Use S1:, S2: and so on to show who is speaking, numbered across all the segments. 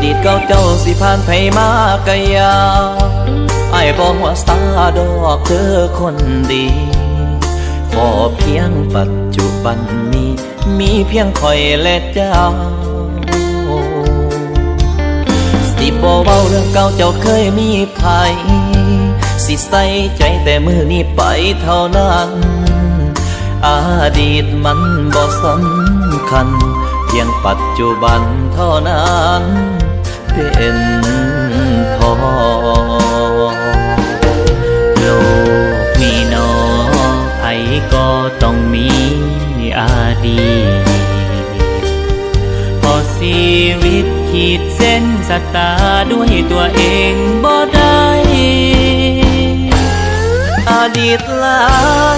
S1: ดีตเก่าเจ้าสิผ่านไปมากะยาไอ้บอกว่าสาดอกเธอคนดีขอเพียงปัจจุบันนี้มีเพียงคอยและเจ้าสิบ่เว้าเรื่องเก่าเจ้าเคยมีภัยสิใส่ใจแต่มือนี้ไปเท่านั้นอดีตมันบ่สำคัญเพียงปัจจุบันเท่านั้นเป็นพอโลกมีนอไผก็ต้องมีอดีตพอชีวิตขีดเส้นสตาด้วยตัวเองบ่ได้อดีตหลา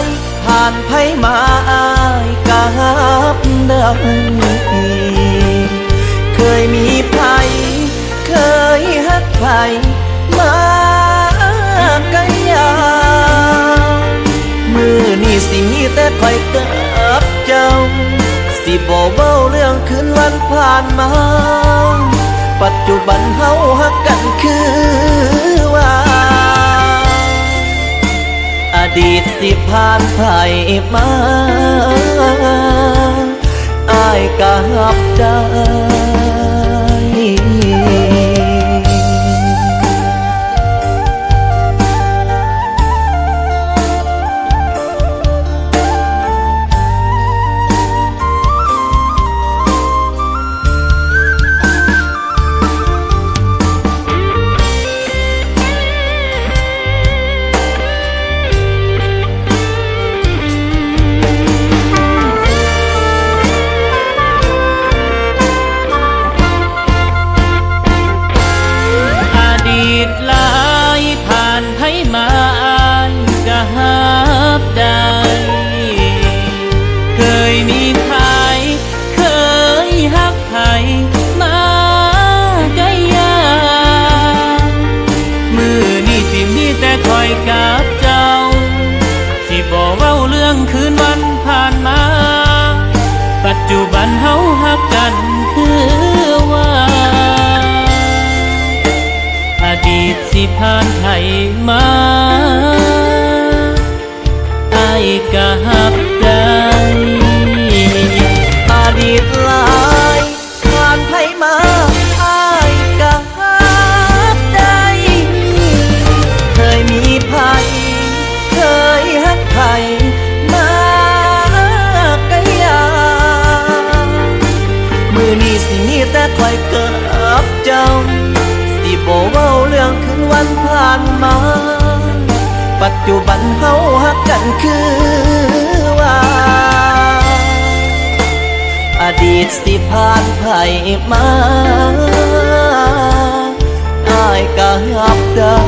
S1: ยผ่านไผมาอายกับได้เคยมีไผเคยฮักไผมากันยามือนี่สิมีแต่คอยกับเจ้าสิบ่เว้าเรื่องคืนวันผ่านมาปัจจุบันเฮาฮักกันคือว่าอดีตสิผ่านไปมาอ้ายก็รับได้เคยมีใครเคยฮักใครมาก็ยามือนี่สิมีแต่คอยกับเจ้าสิบ่เว้าเรื่องคืนวันผ่านมาปัจจุบันเฮาฮักกันคือว่าอดีตสิผ่านไผมาอ้ายก็ฮับได้อดีตหลายผ่านไผมาอ้ายก็ฮับได้เคยมีไผเคยฮักไผมากันยามือนี้สิมีแต่คอยกับเจ้าสิบ่เว้าเรื่องคืนวันผ่านมาปัจจุบันเฮาฮักกันคือว่าอดีตสิผ่านไผมาอ้ายก็รับได้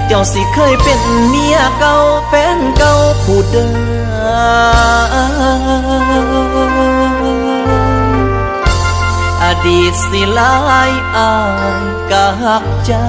S1: เจ้าสิเคยเป็นเมียเก่าแฟนเก่าผู้เดิมอดีตสิหลายอ้ายก็ฮักเจ้า